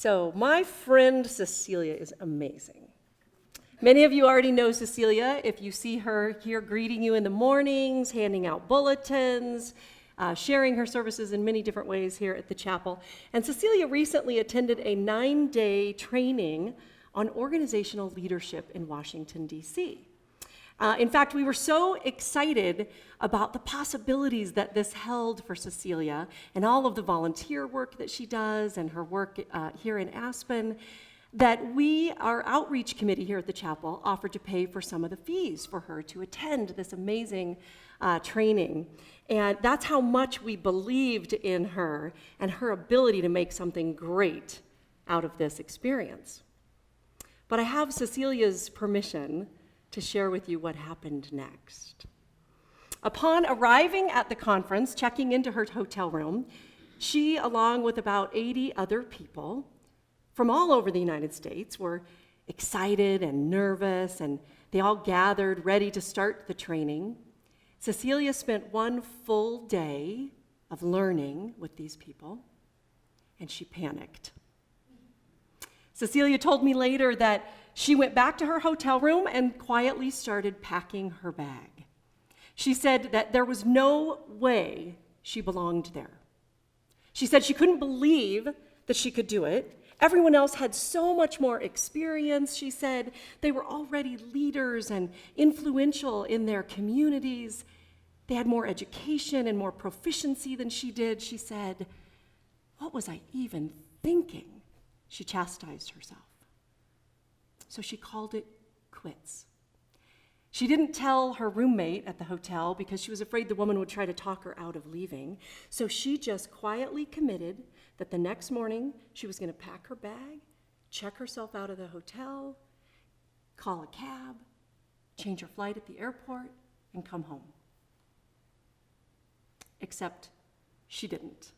So my friend Cecilia is amazing. Many of you already know Cecilia if you see her here greeting you in the mornings, handing out bulletins, sharing her services in many different ways here at the chapel. And Cecilia recently attended a 9-day training on organizational leadership in Washington, D.C. In fact, we were so excited about the possibilities that this held for Cecilia and all of the volunteer work that she does and her work here in Aspen that our outreach committee here at the chapel offered to pay for some of the fees for her to attend this amazing training. And that's how much we believed in her and her ability to make something great out of this experience. But I have Cecilia's permission to share with you what happened next. Upon arriving at the conference, checking into her hotel room, she, along with about 80 other people from all over the United States, were excited and nervous, and they all gathered ready to start the training. Cecilia spent one full day of learning with these people, and she panicked. Cecilia told me later that she went back to her hotel room and quietly started packing her bag. She said that there was no way she belonged there. She said she couldn't believe that she could do it. Everyone else had so much more experience, she said. They were already leaders and influential in their communities. They had more education and more proficiency than she did. She said, "What was I even thinking?" She chastised herself. So she called it quits. She didn't tell her roommate at the hotel because she was afraid the woman would try to talk her out of leaving. So she just quietly committed that the next morning she was going to pack her bag, check herself out of the hotel, call a cab, change her flight at the airport, and come home. Except she didn't.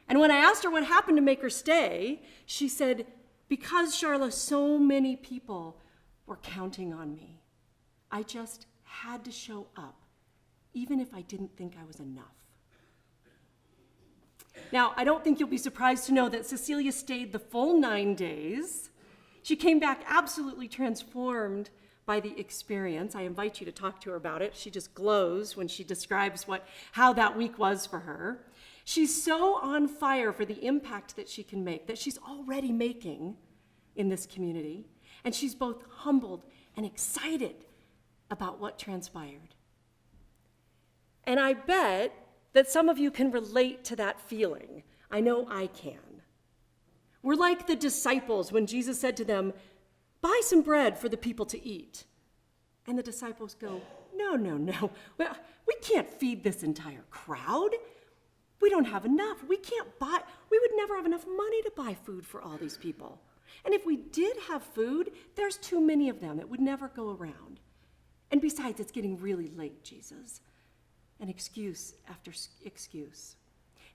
And when I asked her what happened to make her stay, she said, "Because, Charla, so many people were counting on me. I just had to show up, even if I didn't think I was enough." Now, I don't think you'll be surprised to know that Cecilia stayed the full 9 days. She came back absolutely transformed by the experience. I invite you to talk to her about it. She just glows when she describes how that week was for her. She's so on fire for the impact that she can make, that she's already making in this community. And she's both humbled and excited about what transpired. And I bet that some of you can relate to that feeling. I know I can. We're like the disciples when Jesus said to them, "Buy some bread for the people to eat." And the disciples go, No. Well, we can't feed this entire crowd. We don't have enough. We would never have enough money to buy food for all these people. And if we did have food, there's too many of them. It would never go around. And besides, it's getting really late, Jesus. And excuse after excuse.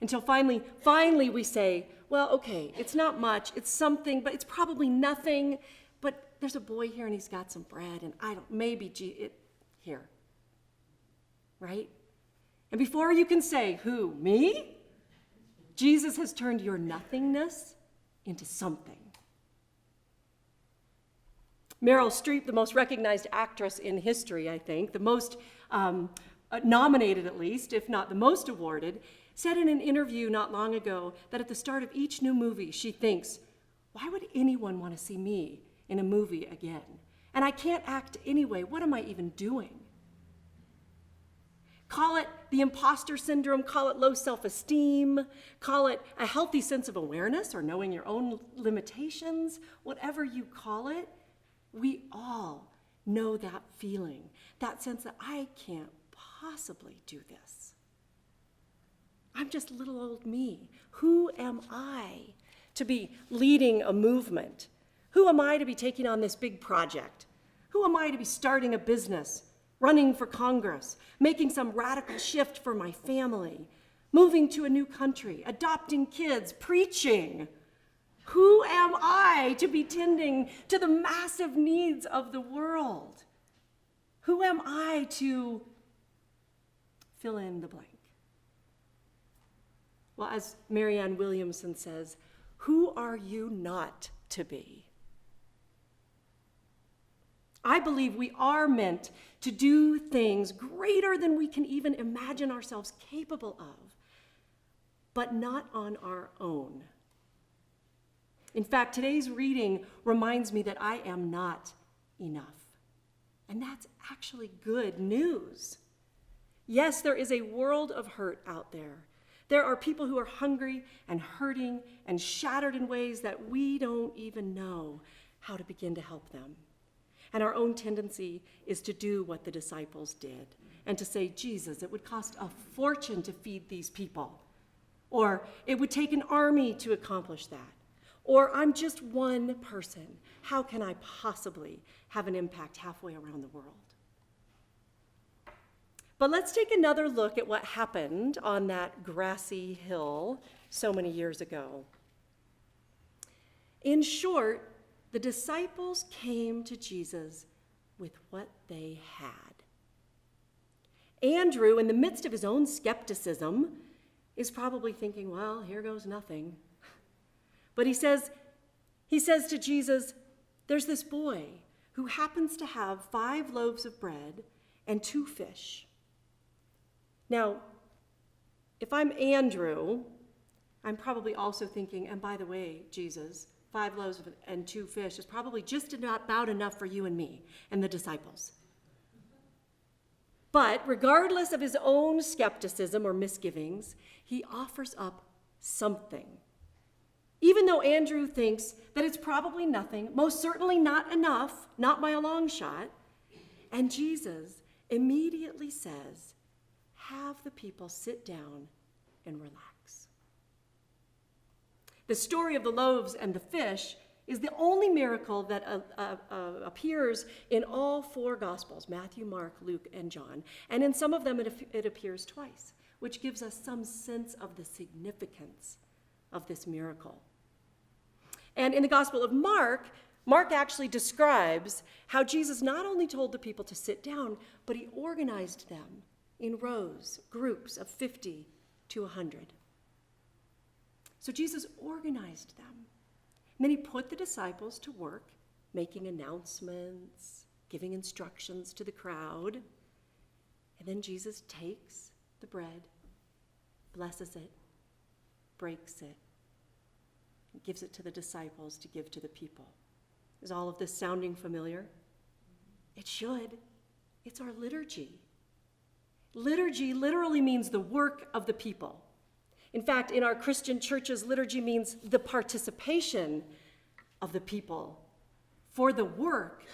Until finally we say, well, okay, it's not much, it's something, but it's probably nothing. But there's a boy here and he's got some bread, and here. Right? And before you can say, who, me? Jesus has turned your nothingness into something. Meryl Streep, the most recognized actress in history, I think, the most nominated at least, if not the most awarded, said in an interview not long ago that at the start of each new movie, she thinks, why would anyone want to see me in a movie again? And I can't act anyway. What am I even doing? Call it the imposter syndrome, call it low self-esteem, call it a healthy sense of awareness or knowing your own limitations, whatever you call it, we all know that feeling, that sense that I can't possibly do this. I'm just little old me. Who am I to be leading a movement? Who am I to be taking on this big project? Who am I to be starting a business, running for Congress, making some radical shift for my family, moving to a new country, adopting kids, preaching? Who am I to be tending to the massive needs of the world? Who am I to fill in the blank? Well, as Marianne Williamson says, Who are you not to be? I believe we are meant to do things greater than we can even imagine ourselves capable of, but not on our own. In fact, today's reading reminds me that I am not enough. And that's actually good news. Yes, there is a world of hurt out there. There are people who are hungry and hurting and shattered in ways that we don't even know how to begin to help them. And our own tendency is to do what the disciples did and to say, Jesus, it would cost a fortune to feed these people. Or it would take an army to accomplish that. Or I'm just one person. How can I possibly have an impact halfway around the world? But let's take another look at what happened on that grassy hill so many years ago. In short, the disciples came to Jesus with what they had. Andrew, in the midst of his own skepticism, is probably thinking, well, here goes nothing. But he says to Jesus, there's this boy who happens to have 5 loaves of bread and 2 fish. Now, if I'm Andrew, I'm probably also thinking, and by the way, Jesus, 5 loaves and 2 fish is probably just about enough for you and me and the disciples. But regardless of his own skepticism or misgivings, he offers up something. Even though Andrew thinks that it's probably nothing, most certainly not enough, not by a long shot, and Jesus immediately says, have the people sit down and relax. The story of the loaves and the fish is the only miracle that appears in all 4 Gospels, Matthew, Mark, Luke, and John. And in some of them it appears twice, which gives us some sense of the significance of this miracle. And in the Gospel of Mark, Mark actually describes how Jesus not only told the people to sit down, but he organized them in rows, groups of 50 to 100. So Jesus organized them. And then he put the disciples to work, making announcements, giving instructions to the crowd. And then Jesus takes the bread, blesses it, breaks it, and gives it to the disciples to give to the people. Is all of this sounding familiar? It should. It's our liturgy. Liturgy literally means the work of the people. In fact, in our Christian churches, liturgy means the participation of the people for the work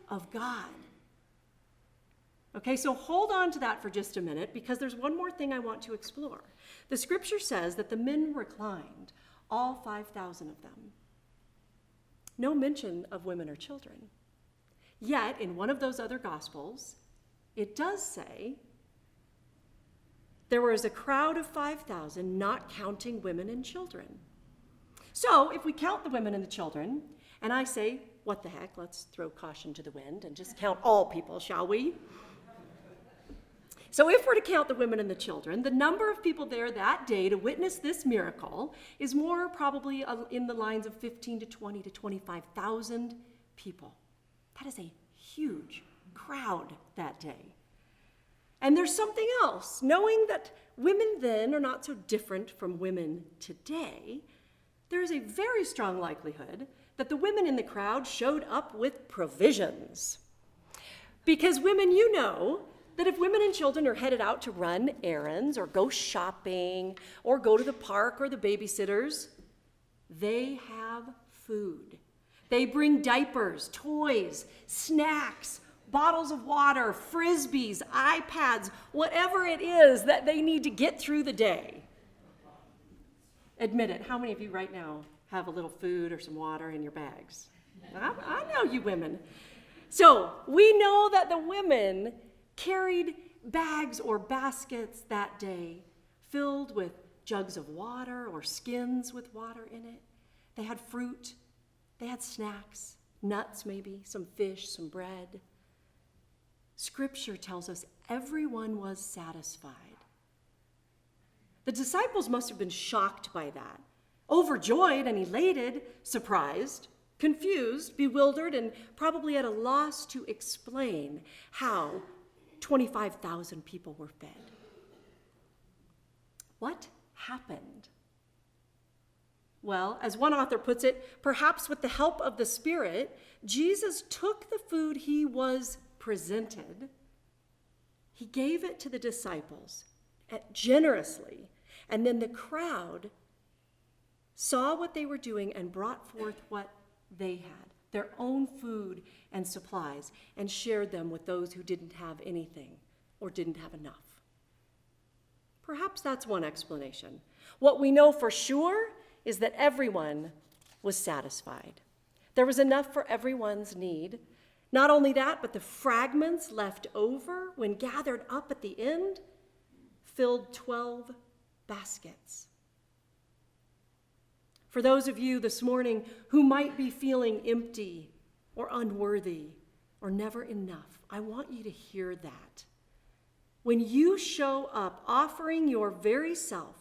of God. Okay, so hold on to that for just a minute, because there's one more thing I want to explore. The scripture says that the men reclined, all 5,000 of them. No mention of women or children. Yet, in one of those other Gospels, it does say there was a crowd of 5,000, not counting women and children. So, if we count the women and the children, and I say, what the heck, let's throw caution to the wind and just count all people, shall we? So if we're to count the women and the children, the number of people there that day to witness this miracle is more probably in the lines of 15 to 20 to 25,000 people. That is a huge crowd that day. And there's something else. Knowing that women then are not so different from women today, there is a very strong likelihood that the women in the crowd showed up with provisions. Because women, you know, that if women and children are headed out to run errands or go shopping or go to the park or the babysitters, they have food. They bring diapers, toys, snacks, bottles of water, frisbees, iPads, whatever it is that they need to get through the day. Admit it, how many of you right now have a little food or some water in your bags? I know you women. So we know that the women carried bags or baskets that day filled with jugs of water or skins with water in it. They had fruit, they had snacks, nuts maybe, some fish, some bread. Scripture tells us everyone was satisfied. The disciples must have been shocked by that. overjoyed and elated, surprised, confused, bewildered, and probably at a loss to explain how 25,000 people were fed. What happened? Well, as one author puts it, perhaps with the help of the Spirit, Jesus took the food he was presented, he gave it to the disciples generously, and then the crowd saw what they were doing and brought forth what they had, their own food and supplies, and shared them with those who didn't have anything or didn't have enough. Perhaps that's one explanation. What we know for sure is that everyone was satisfied. There was enough for everyone's need. Not only that, but the fragments left over when gathered up at the end filled 12 baskets. For those of you this morning who might be feeling empty or unworthy or never enough, I want you to hear that. When you show up offering your very self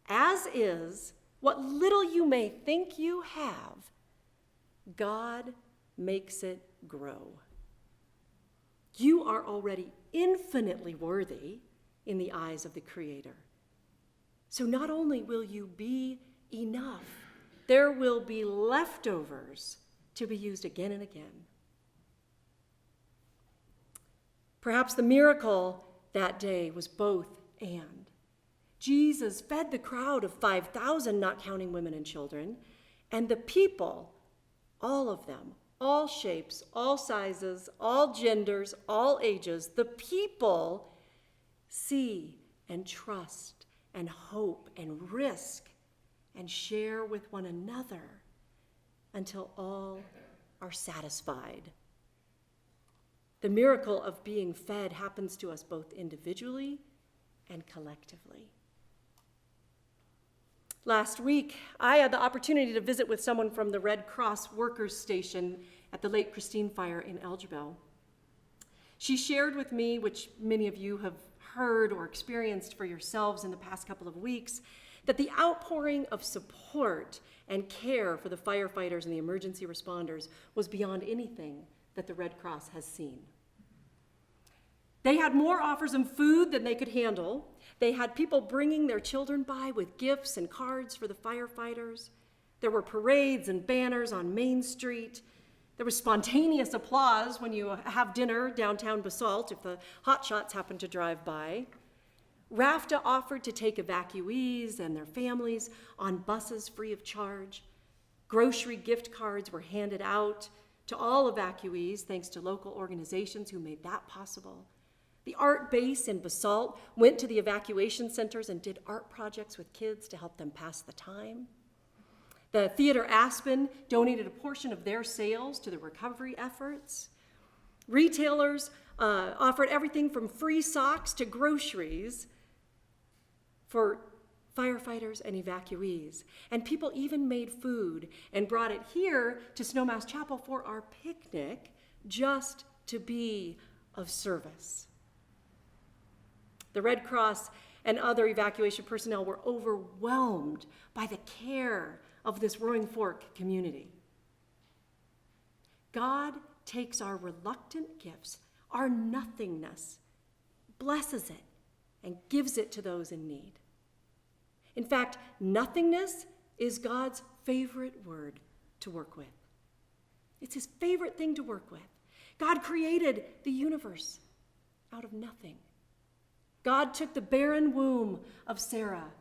as is, what little you may think you have, God makes it grow. You are already infinitely worthy in the eyes of the Creator. So not only will you be enough, there will be leftovers to be used again and again. Perhaps the miracle that day was both and. Jesus fed the crowd of 5,000, not counting women and children, and the people, all of them, all shapes, all sizes, all genders, all ages, the people see and trust and hope and risk and share with one another until all are satisfied. The miracle of being fed happens to us both individually and collectively. Last week, I had the opportunity to visit with someone from the Red Cross Workers Station at the Lake Christine Fire in Elgeville. She shared with me, which many of you have heard or experienced for yourselves in the past couple of weeks, that the outpouring of support and care for the firefighters and the emergency responders was beyond anything that the Red Cross has seen. They had more offers of food than they could handle. They had people bringing their children by with gifts and cards for the firefighters. There were parades and banners on Main Street. There was spontaneous applause when you have dinner downtown Basalt if the hotshots happen to drive by. RAFTA offered to take evacuees and their families on buses free of charge. Grocery gift cards were handed out to all evacuees thanks to local organizations who made that possible. The art base in Basalt went to the evacuation centers and did art projects with kids to help them pass the time. The Theater Aspen donated a portion of their sales to the recovery efforts. Retailers offered everything from free socks to groceries for firefighters and evacuees. And people even made food and brought it here to Snowmass Chapel for our picnic just to be of service. The Red Cross and other evacuation personnel were overwhelmed by the care of this Roaring Fork community. God takes our reluctant gifts, our nothingness, blesses it, and gives it to those in need. In fact, nothingness is God's favorite word to work with. It's his favorite thing to work with. God created the universe out of nothing. God took the barren womb of Sarah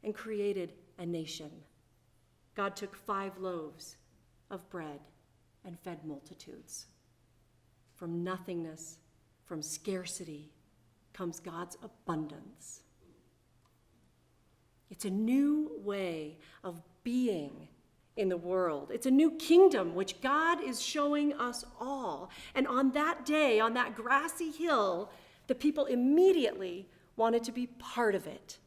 and created a nation. God took 5 loaves of bread and fed multitudes. From nothingness, from scarcity, comes God's abundance. It's a new way of being in the world. It's a new kingdom which God is showing us all. And on that day, on that grassy hill, the people immediately wanted to be part of it.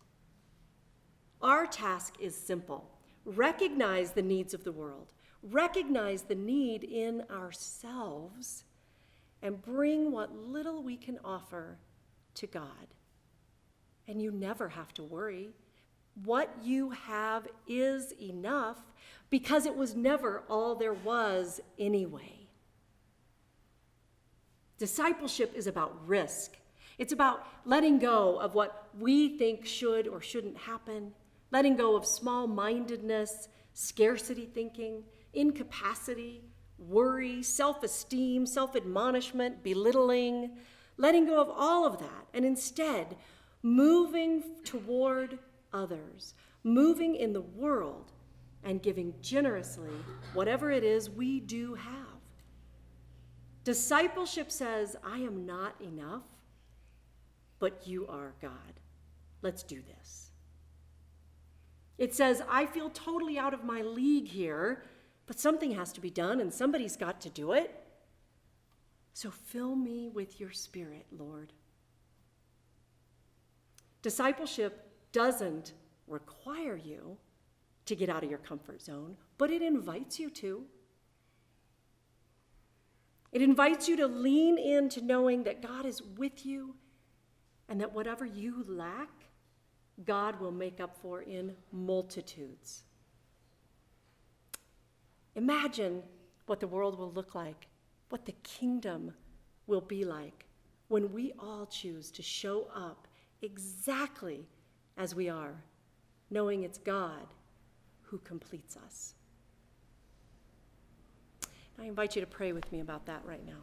Our task is simple. Recognize the needs of the world. Recognize the need in ourselves and bring what little we can offer to God. And you never have to worry. what you have is enough because it was never all there was anyway. Discipleship is about risk. It's about letting go of what we think should or shouldn't happen, letting go of small-mindedness, scarcity thinking, incapacity, worry, self-esteem, self-admonishment, belittling, letting go of all of that, and instead moving toward others, moving in the world, and giving generously whatever it is we do have. Discipleship says, I am not enough, but you are, God. Let's do this. It says, I feel totally out of my league here, but something has to be done and somebody's got to do it. So fill me with your Spirit, Lord. Discipleship doesn't require you to get out of your comfort zone, but it invites you to. It invites you to lean into knowing that God is with you and that whatever you lack, God will make up for in multitudes. Imagine what the world will look like, what the kingdom will be like when we all choose to show up exactly as we are, knowing it's God who completes us. I invite you to pray with me about that right now.